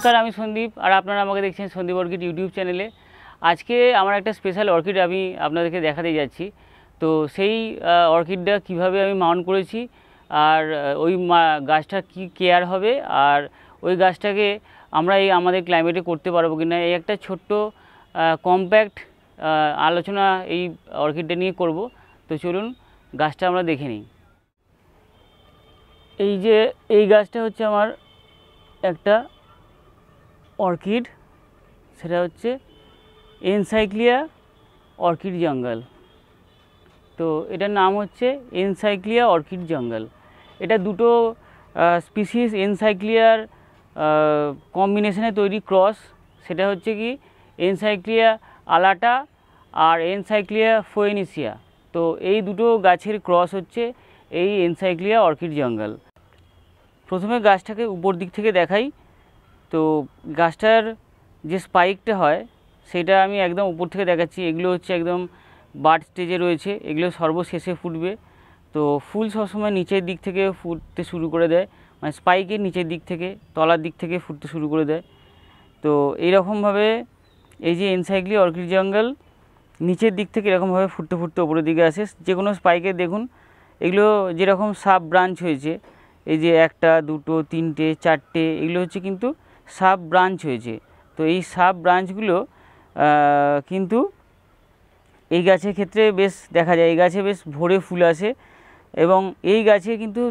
নমস্কার, আমি সন্দীপ আর আপনারা আমাকে দেখছেন সন্দীপ অর্কিড ইউটিউব চ্যানেলে। আজকে আমার একটা স্পেশাল অর্কিড আমি আপনাদেরকে দেখাতে যাচ্ছি। তো সেই অর্কিডটা কিভাবে আমি মাউন্ট করেছি আর ওই গাছটা কি কেয়ার হবে আর ওই গাছটাকে আমরা এই আমাদের ক্লাইমেটে করতে পারবো কি না, এই একটা ছোট্ট কম্প্যাক্ট আলোচনা এই অর্কিডটা নিয়ে করব। তো চলুন গাছটা আমরা দেখে নিই। এই যে এই গাছটা হচ্ছে আমার একটা অর্কিড, সেটা হচ্ছে এনসাইক্লিয়া অর্কিড জঙ্গল। তো এটার নাম হচ্ছে এনসাইক্লিয়া অর্কিড জঙ্গল। এটা দুটো স্পিসিস এনসাইক্লিয়ার কম্বিনেশনে তৈরি ক্রস। সেটা হচ্ছে কি এনসাইক্লিয়া আলাটা আর এনসাইক্লিয়া ফোয়েনিসিয়া। তো এই দুটো গাছের ক্রস হচ্ছে এই এনসাইক্লিয়া অর্কিড জঙ্গল। প্রথমে গাছটাকে উপর দিক থেকে দেখাই। তো গাছটার যে স্পাইকটা হয় সেটা আমি একদম উপর থেকে দেখাচ্ছি। এগুলো হচ্ছে একদম বাড স্টেজে রয়েছে, এগুলো সর্বশেষে ফুটবে। তো ফুল সবসময় নিচের দিক থেকে ফুটতে শুরু করে দেয়, মানে স্পাইকের নিচের দিক থেকে তলার দিক থেকে ফুটতে শুরু করে দেয়। তো এইরকমভাবে এই যে এনসাইক্লিয়া অর্কিড জঙ্গল নিচের দিক থেকে এরকমভাবে ফুটতে ফুটতে ওপরের দিকে আসে। যে কোনো স্পাইকে দেখুন এগুলো যেরকম সাব ব্রাঞ্চ হয়েছে, এই যে একটা দুটো তিনটে চারটে, এগুলো হচ্ছে কিন্তু সাব ব্রাঞ্চ হয়েছে। তো এই সাব ব্রাঞ্চগুলো কিন্তু এই গাছের ক্ষেত্রে বেশ দেখা যায়, এই গাছে বেশ ভরে ফুল আসে এবং এই গাছে কিন্তু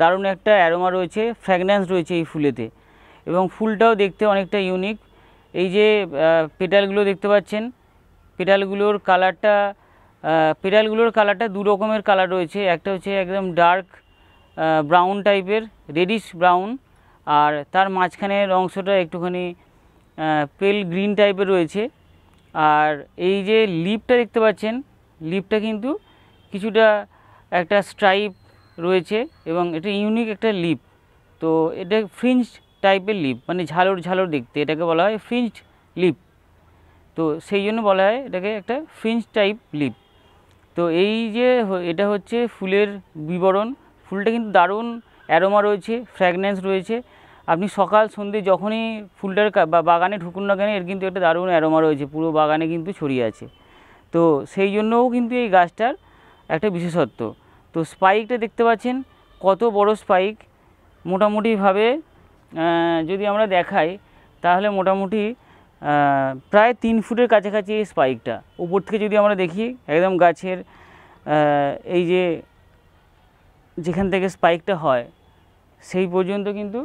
দারুণ একটা অ্যারোমা রয়েছে, ফ্র্যাগন্যান্স রয়েছে এই ফুলেতে এবং ফুলটাও দেখতে অনেকটা ইউনিক। এই যে পেটালগুলো দেখতে পাচ্ছেন, পেটালগুলোর কালারটা দু রকমের কালার রয়েছে। একটা হচ্ছে একদম ডার্ক ব্রাউন টাইপের, রেডিশ ব্রাউন, আর তার মাঝখানের অংশটা একটুখানি পেল গ্রিন টাইপের রয়েছে। আর এই যে লিপটা দেখতে পাচ্ছেন, লিপটা কিন্তু কিছুটা একটা স্ট্রাইপ রয়েছে এবং এটা ইউনিক একটা লিপ। তো এটা ফ্রিঞ্জ টাইপের লিপ, মানে ঝালর ঝালর দেখতে, এটাকে বলা হয় ফ্রিঞ্জ লিপ। তো সেই জন্য বলা হয় এটাকে একটা ফ্রিঞ্জ টাইপ লিপ। তো এই যে এটা হচ্ছে ফুলের বিবরণ। ফুলটা কিন্তু দারুণ অ্যারোমা রয়েছে, ফ্র্যাগন্যান্স রয়েছে। আপনি সকাল সন্ধ্যে যখনই ফুলটার বাগানে ঢুকুন না কেন, এর কিন্তু একটা দারুণ অ্যারোমা রয়েছে, পুরো বাগানে কিন্তু ছড়িয়ে আছে। তো সেই জন্যও কিন্তু এই গাছটার একটা বিশেষত্ব। তো স্পাইকটা দেখতে পাচ্ছেন কত বড় স্পাইক। মোটামুটিভাবে যদি আমরা দেখাই তাহলে মোটামুটি প্রায় 3 ফুটের কাছাকাছি এই স্পাইকটা। উপর থেকে যদি আমরা দেখি একদম গাছের এই যে যেখান থেকে স্পাইকটা হয় সেই পর্যন্ত কিন্তু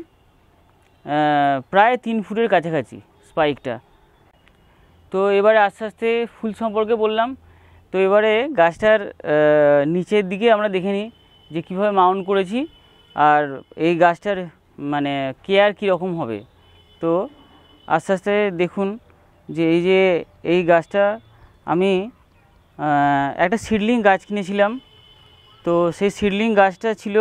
প্রায় 3 ফুটের কাছাকাছি স্পাইকটা। তো এবারে আস্তে আস্তে ফুল সম্পর্কে বললাম। তো এবারে গাছটার নিচের দিকে আমরা দেখে নিই যে কীভাবে মাউন্ট করেছি আর এই গাছটার মানে কেয়ার কীরকম হবে। তো আস্তে আস্তে দেখুন যে এই গাছটা আমি একটা সিডলিং গাছ কিনেছিলাম। তো সেই সিডলিং গাছটা ছিল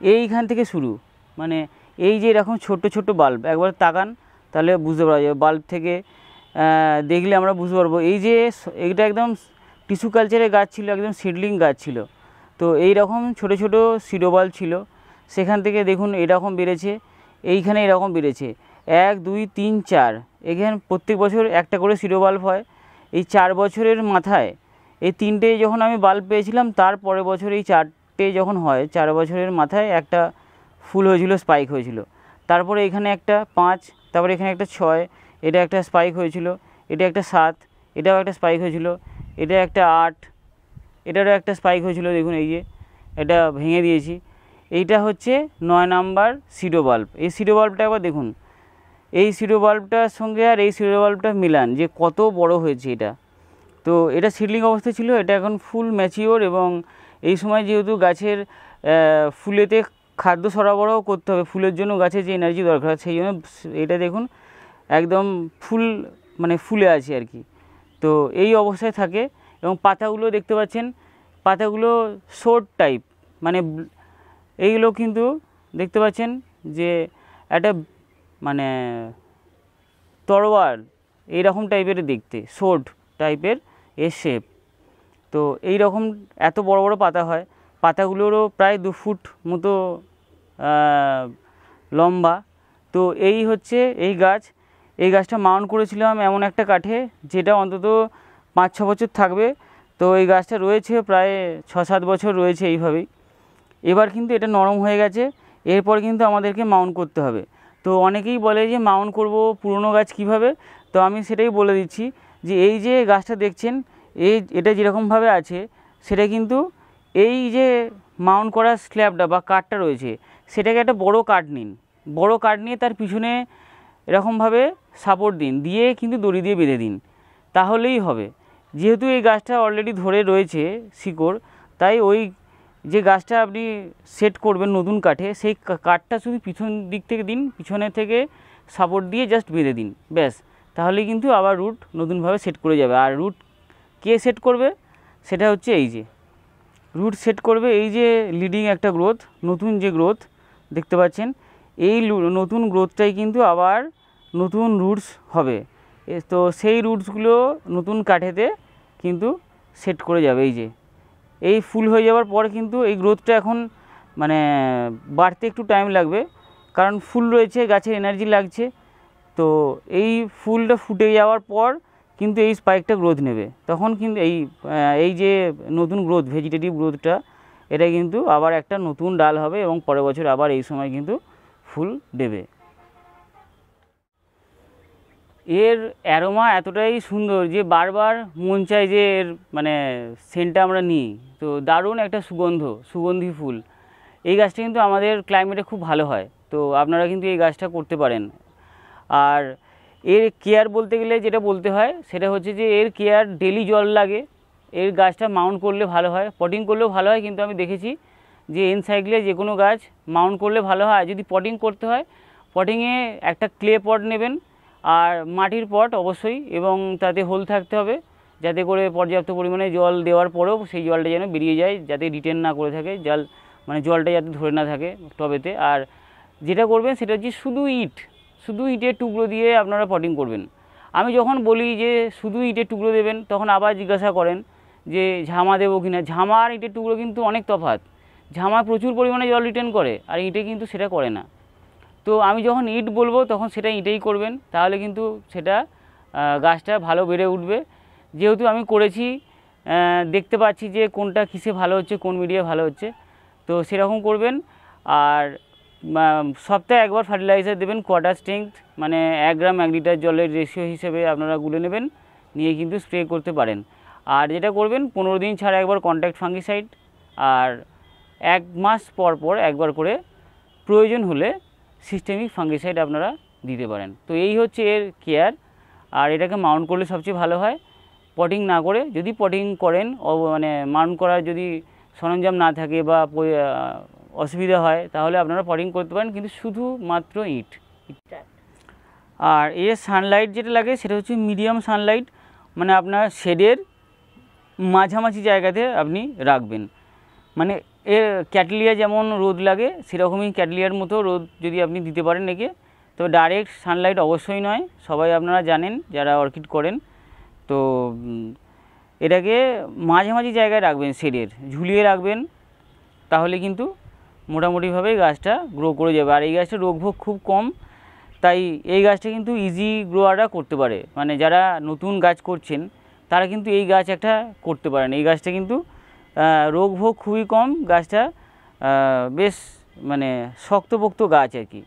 এইখান থেকে শুরু, মানে এই যে এরকম ছোট ছোট বাল্ব, একবার তাকান তাহলে বুঝতে পারা যাবে। বাল্ব থেকে দেখলে আমরা বুঝতে পারবো এই যে এটা একদম টিস্যু কালচারের গাছ ছিল, একদম সিডলিং গাছ ছিল। তো এই রকম ছোট ছোট সিডো বাল্ব ছিল, সেখান থেকে দেখুন এরকম বেড়েছে, এইখানে এরকম বেড়েছে 1 2 3 4। এখানে প্রত্যেক বছর একটা করে সিডো বাল্ব হয়। এই 4 বছরের মাথায় এই 3টে যখন আমি বাল্ব পেয়েছিলাম, তার পরের বছর এই 4টে যখন হয়, 4 বছরের মাথায় একটা ফুল হয়েছিল, স্পাইক হয়েছিল। তারপরে এখানে একটা 5, তারপরে এখানে একটা 6, এটা একটা স্পাইক হয়েছিল, এটা একটা 7, এটাও একটা স্পাইক হয়েছিল, এটা একটা 8, এটারও একটা স্পাইক হয়েছিল। দেখুন এই যে এটা ভেঙে দিয়েছি। এইটা হচ্ছে 9 নাম্বার সিডো বাল্ব। এই সিডো বাল্বটা একবার দেখুন, এই সিডো বাল্বটার সঙ্গে আর এই সিডো বাল্বটা মিলান যে কত বড় হয়েছে এটা। তো এটা সিডলিং অবস্থায় ছিল, এটা এখন ফুল ম্যাচিওর এবং এই সময় যেহেতু গাছের ফুলেতে খাদ্য সরবরাহ করতে হবে, ফুলের জন্য গাছের যে এনার্জি দরকার, সেই জন্য এটা দেখুন একদম ফুল মানে ফুলে আছে আর কি। তো এই অবস্থায় থাকে এবং পাতাগুলো দেখতে পাচ্ছেন, পাতাগুলো শর্ট টাইপ, মানে এইগুলো কিন্তু দেখতে পাচ্ছেন যে একটা মানে তরোয়াল এইরকম টাইপের দেখতে, শর্ট টাইপের এর শেপ। তো এই রকম এত বড় বড় পাতা হয়, পাতাগুলোরও প্রায় 2 ফুট মতো লম্বা। তো এই হচ্ছে এই গাছ, এই গাছটা মাউন্ট করেছিলাম এমন একটা কাঠে যেটা অন্তত 5-6 বছর থাকবে। তো এই গাছটা রয়েছে প্রায় 6-7 বছর রয়েছে এইভাবেই। এবার কিন্তু এটা নরম হয়ে গেছে, এরপর কিন্তু আমাদেরকে মাউন্ট করতে হবে। তো অনেকেই বলে যে মাউন্ট করব পুরনো গাছ কিভাবে, তো আমি সেটাই বলে দিচ্ছি যে এই যে গাছটা দেখছেন এটা যেরকমভাবে আছে সেটা কিন্তু এই যে মাউন্ট করা স্ল্যাবটা বা কাঠটা রয়েছে সেটাকে একটা বড় কাঠ নিন, বড় কাঠ নিয়ে তার পিছনে এরকমভাবে সাপোর্ট দিন, দিয়ে কিন্তু দড়ি দিয়ে বেঁধে দিন, তাহলেই হবে। যেহেতু এই গাছটা অলরেডি ধরে রয়েছে শিকড়, তাই ওই যে গাছটা আপনি সেট করবেন নতুন কাঠে সেই কাঠটা শুধু পিছন দিক থেকে দিন, পিছনে থেকে সাপোর্ট দিয়ে জাস্ট বেঁধে দিন, ব্যাস। তাহলেই কিন্তু আবার রুট নতুনভাবে সেট করে যাবে। আর রুট কে সেট করবে সেটা হচ্ছে এই যে রুট সেট করবে, এই যে লিডিং একটা গ্রোথ, নতুন যে গ্রোথ দেখতে পাচ্ছেন, এই নতুন গ্রোথটাই কিন্তু আবার নতুন রুটস হবে। তো সেই রুটসগুলো নতুন কাঠেতে কিন্তু সেট করে যাবে। এই যে এই ফুল হয়ে যাওয়ার পর কিন্তু এই গ্রোথটা এখন মানে বাড়তে একটু টাইম লাগবে, কারণ ফুল রয়েছে, গাছের এনার্জি লাগছে। তো এই ফুলটা ফুটে যাওয়ার পর কিন্তু এই স্পাইকটা গ্রোথ নেবে, তখন কিন্তু এই যে নতুন গ্রোথ, ভেজিটেটিভ গ্রোথটা, এটা কিন্তু আবার একটা নতুন ডাল হবে এবং পরের বছর আবার এই সময় কিন্তু ফুল দেবে। এর অ্যারোমা এতটাই সুন্দর যে বারবার মন চায় যে এর মানে সেন্টটা আমরা নিই। তো দারুণ একটা সুগন্ধি ফুল। এই গাছটা কিন্তু আমাদের ক্লাইমেটে খুব ভালো হয়, তো আপনারা কিন্তু এই গাছটা করতে পারেন। আর এর কেয়ার বলতে গেলে যেটা বলতে হয় সেটা হচ্ছে যে এর কেয়ার ডেলি জল লাগে। এর গাছটা মাউন্ট করলে ভালো হয়, পটিং করলেও ভালো হয়, কিন্তু আমি দেখেছি যে এনসাইক্লে যে কোনো গাছ মাউন্ট করলে ভালো হয়। যদি পটিং করতে হয়, পটিংয়ে একটা ক্লে পট নেবেন আর মাটির পট অবশ্যই, এবং তাতে হোল থাকতে হবে যাতে করে পর্যাপ্ত পরিমাণে জল দেওয়ার পরেও সেই জলটা যেন বেরিয়ে যায়, যাতে রিটেন না করে থাকে জলটা যাতে ধরে না থাকে টবেতে। আর যেটা করবেন সেটা হচ্ছে শুধু ইটের টুকরো দিয়ে আপনারা পটিং করবেন। আমি যখন বলি যে শুধু ইটের টুকরো দেবেন, তখন আবার জিজ্ঞাসা করেন যে ঝামা দেবো কিনা। ঝামা আর ইটের টুকরো কিন্তু অনেক তফাৎ। ঝামা প্রচুর পরিমাণে জল রিটেন করে, আর ইটে কিন্তু সেটা করে না। তো আমি যখন ইট বলবো তখন সেটা ইটেই করবেন, তাহলে কিন্তু সেটা গাছটা ভালো বেড়ে উঠবে। যেহেতু আমি করেছি, দেখতে পাচ্ছি যে কোনটা কিসে ভালো হচ্ছে, কোন মিডিয়া ভালো হচ্ছে, তো সেরকম করবেন। আর সপ্তাহে একবার ফার্টিলাইজার দেবেন, কোয়ার্টার স্ট্রেংথ, মানে 1 গ্রাম 1 লিটার জলের রেশিও হিসেবে আপনারা গুলে নেবেন, নিয়ে কিন্তু স্প্রে করতে পারেন। আর যেটা করবেন 15 দিন ছাড়া একবার কন্ট্যাক্ট ফাঙ্গিসাইড, আর 1 মাস পর পর একবার করে প্রয়োজন হলে সিস্টেমিক ফাঙ্গিসাইড আপনারা দিতে পারেন। তো এই হচ্ছে এর কেয়ার। আর এটাকে মাউন্ট করলে সবচেয়ে ভালো হয়, পটিং না করে। যদি পটিং করেন, মানে মাউন্ট করার যদি সরঞ্জাম না থাকে বা অসুবিধা হয়, তাহলে আপনারা পটিং করতে পারেন, কিন্তু শুধুমাত্র ইট। আর এর সানলাইট যেটা লাগে সেটা হচ্ছে মিডিয়াম সানলাইট, মানে আপনার শেডের মাঝামাঝি জায়গাতে আপনি রাখবেন। মানে এর ক্যাটলিয়া যেমন রোদ লাগে সেরকমই ক্যাটলিয়ার মতো রোদ যদি আপনি দিতে পারেন একে। তো ডাইরেক্ট সানলাইট অবশ্যই নয়, সবাই আপনারা জানেন যারা অর্কিড করেন। তো এটাকে মাঝামাঝি জায়গায় রাখবেন, শেডের ঝুলিয়ে রাখবেন, তাহলে কিন্তু মোটামুটিভাবে গাছটা গ্রো করে যাবে। আর এই গাছটা রোগভোগ খুব কম, তাই এই গাছটা কিন্তু ইজি গ্রোয়াররা করতে পারে। মানে যারা নতুন গাছ করছেন তারা কিন্তু এই গাছ একটা করতে পারেন। এই গাছটা কিন্তু রোগভোগ খুবই কম, গাছটা বেশ মানে শক্তপোক্ত গাছ আর কি।